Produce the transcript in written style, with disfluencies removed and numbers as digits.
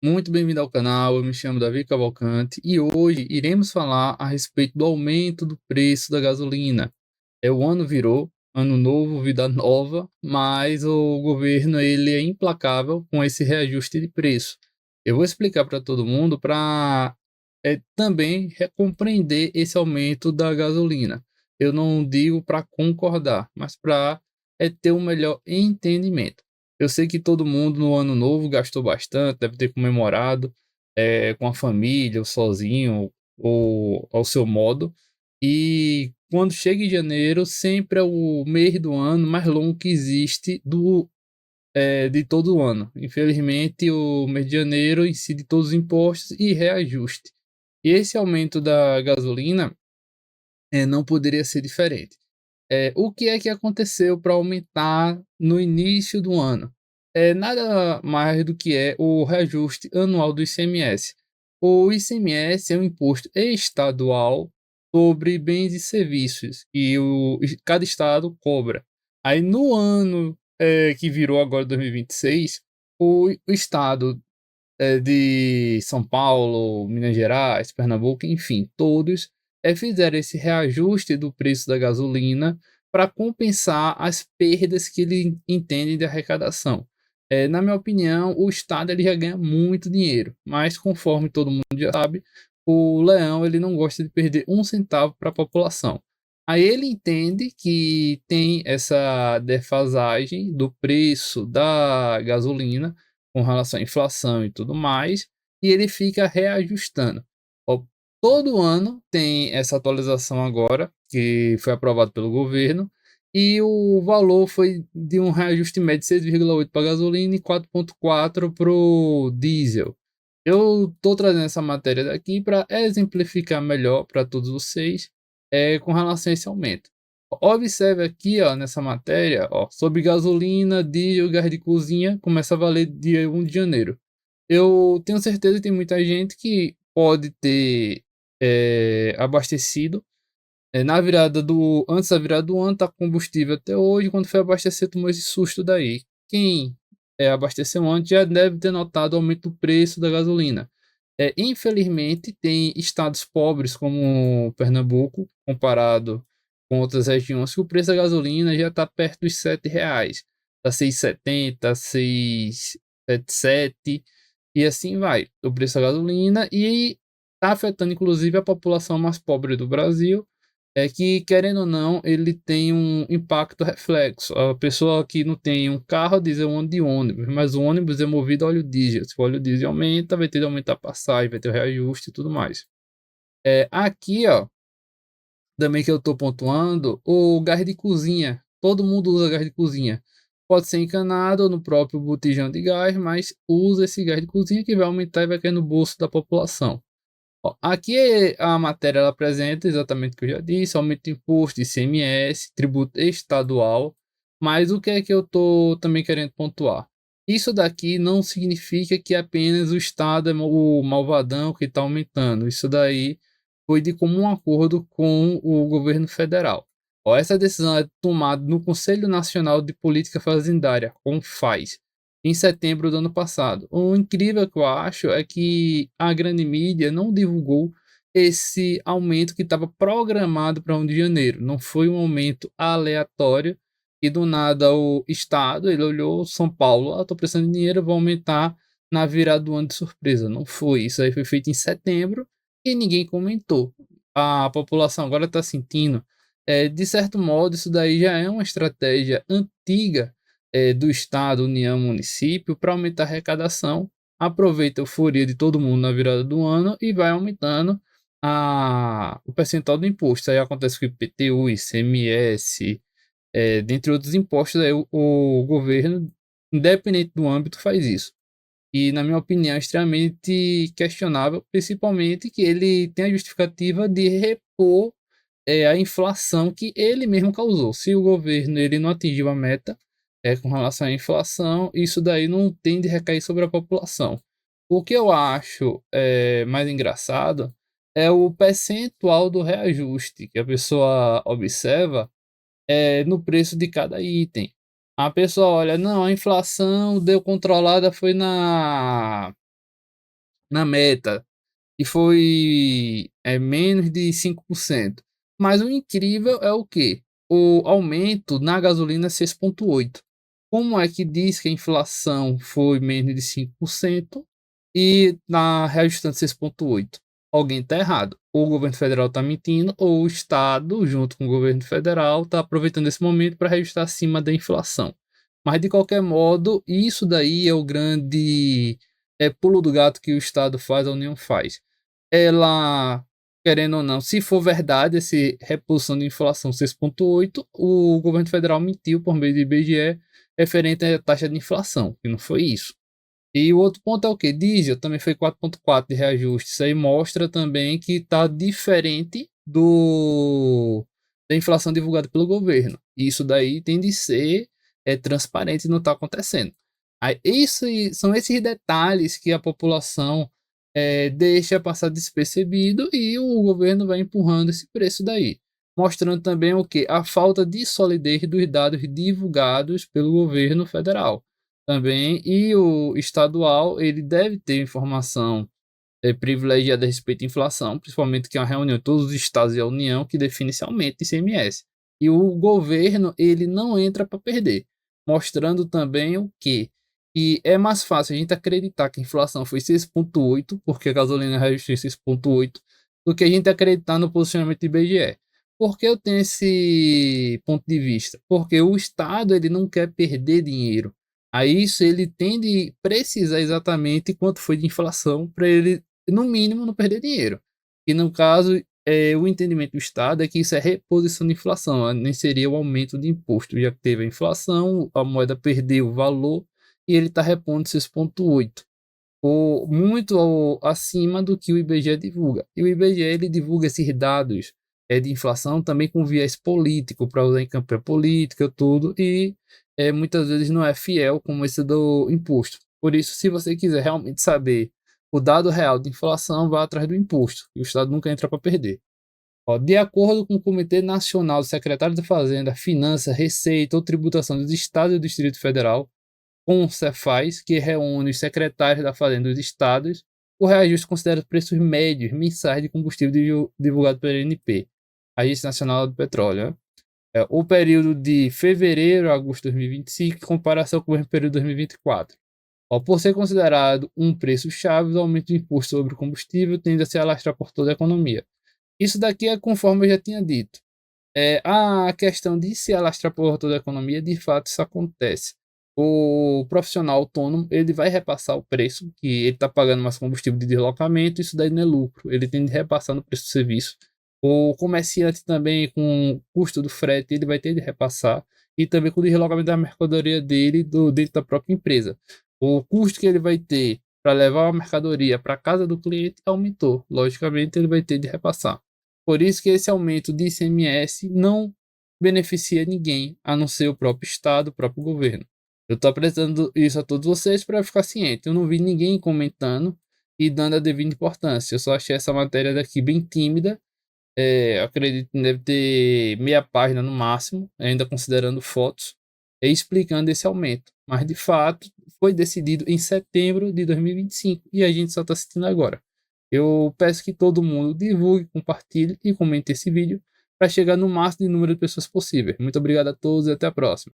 Muito bem-vindo ao canal, eu me chamo Davi Cavalcante e hoje iremos falar a respeito do aumento do preço da gasolina. O ano virou, ano novo, vida nova, mas o governo ele é implacável com esse reajuste de preço. Eu vou explicar para todo mundo para também compreender esse aumento da gasolina. Eu não digo para concordar, mas para ter um melhor entendimento. Eu sei que todo mundo no ano novo gastou bastante, deve ter comemorado com a família, ou sozinho, ou ao seu modo. E quando chega em janeiro, sempre é o mês do ano mais longo que existe de todo o ano. Infelizmente, o mês de janeiro incide todos os impostos e reajuste. E esse aumento da gasolina não poderia ser diferente. O que é que aconteceu para aumentar no início do ano? Nada mais do que o reajuste anual do ICMS. O ICMS é um imposto estadual sobre bens e serviços que cada estado cobra. Aí no ano que virou agora 2026, o estado de São Paulo, Minas Gerais, Pernambuco, enfim, todos fizeram esse reajuste do preço da gasolina para compensar as perdas que ele entende de arrecadação. Na minha opinião, o Estado ele já ganha muito dinheiro, mas conforme todo mundo já sabe, o leão ele não gosta de perder um centavo para a população. Aí ele entende que tem essa defasagem do preço da gasolina com relação à inflação e tudo mais, e ele fica reajustando. Ó, todo ano tem essa atualização agora, que foi aprovado pelo governo, e o valor foi de um reajuste médio de 6,8 para a gasolina e 4,4 para o diesel. Eu estou trazendo essa matéria daqui para exemplificar melhor para todos vocês com relação a esse aumento. Observe aqui, ó, nessa matéria, ó, sobre gasolina, diesel, gás de cozinha, começa a valer dia 1 de janeiro. Eu tenho certeza que tem muita gente que pode ter abastecido antes da virada do ano, tá combustível até hoje, quando foi abastecer tomou esse susto daí. Quem abasteceu antes já deve ter notado o aumento do preço da gasolina. Infelizmente, tem estados pobres como Pernambuco, comparado com outras regiões, que o preço da gasolina já está perto dos R$ 7. Está 6,70, 6,77 e assim vai. O preço da gasolina e está afetando inclusive a população mais pobre do Brasil, que, querendo ou não, ele tem um impacto reflexo. A pessoa que não tem um carro diz eu ando de ônibus, mas o ônibus é movido a óleo diesel. Se o óleo diesel aumenta, vai ter de aumentar a passagem, vai ter o reajuste e tudo mais. Aqui, ó, também que eu estou pontuando, o gás de cozinha. Todo mundo usa gás de cozinha. Pode ser encanado ou no próprio botijão de gás, mas usa esse gás de cozinha que vai aumentar e vai cair no bolso da população. Ó, aqui a matéria ela apresenta exatamente o que eu já disse, aumento de imposto, ICMS, tributo estadual, mas o que é que eu estou também querendo pontuar? Isso daqui não significa que apenas o Estado é o malvadão que está aumentando. Isso daí foi de comum acordo com o governo federal. Ó, essa decisão é tomada no Conselho Nacional de Política Fazendária, CONFAZ, em setembro do ano passado. O incrível que eu acho é que a grande mídia não divulgou esse aumento que estava programado para 1 de janeiro. Não foi um aumento aleatório e do nada o Estado, ele olhou São Paulo, estou precisando de dinheiro, vou aumentar na virada do ano de surpresa. Não foi, isso aí foi feito em setembro e ninguém comentou. A população agora está sentindo, de certo modo, isso daí já é uma estratégia antiga do Estado, União, município, para aumentar a arrecadação, aproveita a euforia de todo mundo na virada do ano e vai aumentando o percentual do imposto. Aí acontece com o IPTU, ICMS, dentre outros impostos, aí o governo, independente do âmbito, faz isso. E, na minha opinião, é extremamente questionável, principalmente que ele tem a justificativa de repor a inflação que ele mesmo causou. Se o governo ele não atingiu a meta com relação à inflação, isso daí não tem de recair sobre a população. O que eu acho mais engraçado é o percentual do reajuste que a pessoa observa no preço de cada item. A pessoa olha, não, a inflação deu controlada foi na meta, e foi menos de 5%. Mas o incrível é o quê? O aumento na gasolina é 6,8%. Como é que diz que a inflação foi menos de 5% e na reajustando 6,8%? Alguém está errado. Ou o governo federal está mentindo, ou o Estado, junto com o governo federal, está aproveitando esse momento para reajustar acima da inflação. Mas, de qualquer modo, isso daí é o grande pulo do gato que o Estado faz, a União faz. Ela, querendo ou não, se for verdade essa reposição de inflação 6,8%, o governo federal mentiu por meio do IBGE referente à taxa de inflação, que não foi isso. E o outro ponto é o que? Diesel também foi 4,4% de reajuste. Isso aí mostra também que está diferente da inflação divulgada pelo governo. Isso daí tem de ser transparente e não está acontecendo. Aí, são esses detalhes que a população deixa passar despercebido e o governo vai empurrando esse preço daí. Mostrando também o que? A falta de solidez dos dados divulgados pelo governo federal também, e o estadual ele deve ter informação privilegiada a respeito da inflação, principalmente que é uma reunião de todos os estados e a União que define esse aumento de ICMS. E o governo ele não entra para perder, mostrando também o que? E é mais fácil a gente acreditar que a inflação foi 6,8, porque a gasolina registrou 6,8, do que a gente acreditar no posicionamento do IBGE. Por que eu tenho esse ponto de vista? Porque o Estado ele não quer perder dinheiro. A isso ele tem de precisar exatamente quanto foi de inflação para ele, no mínimo, não perder dinheiro. E no caso, o entendimento do Estado é que isso é reposição de inflação, nem seria o aumento de imposto, já que teve a inflação, a moeda perdeu o valor e ele está repondo 6,8, ou muito acima do que o IBGE divulga. E o IBGE ele divulga esses dados de inflação também com viés político, para usar em campanha política, tudo, e muitas vezes não é fiel como esse do imposto. Por isso, se você quiser realmente saber o dado real de inflação, vá atrás do imposto, e o Estado nunca entra para perder. Ó, de acordo com o Comitê Nacional do Secretário da Fazenda, Finanças, Receita ou Tributação dos Estados e do Distrito Federal, com o Cefaz, que reúne os secretários da Fazenda dos estados, o reajuste considera os preços médios mensais de combustível divulgado pela ANP, Agência Nacional do Petróleo. Né? O período de fevereiro a agosto de 2025 em comparação com o mesmo período de 2024. Por ser considerado um preço-chave, o aumento do imposto sobre combustível tende a se alastrar por toda a economia. Isso daqui é conforme eu já tinha dito. A questão de se alastrar por toda a economia, de fato, isso acontece. O profissional autônomo ele vai repassar o preço, que ele está pagando mais combustível de deslocamento, isso daí não é lucro, ele tem de repassar no preço do serviço. O comerciante também, com o custo do frete, ele vai ter de repassar, e também com o deslocamento da mercadoria dele dentro da própria empresa. O custo que ele vai ter para levar a mercadoria para a casa do cliente aumentou, logicamente ele vai ter de repassar. Por isso que esse aumento de ICMS não beneficia ninguém, a não ser o próprio Estado, o próprio governo. Eu estou apresentando isso a todos vocês para ficar ciente. Eu não vi ninguém comentando e dando a devida importância. Eu só achei essa matéria daqui bem tímida. Acredito que deve ter meia página no máximo, ainda considerando fotos, explicando esse aumento. Mas, de fato, foi decidido em setembro de 2025 e a gente só está assistindo agora. Eu peço que todo mundo divulgue, compartilhe e comente esse vídeo para chegar no máximo de número de pessoas possível. Muito obrigado a todos e até a próxima.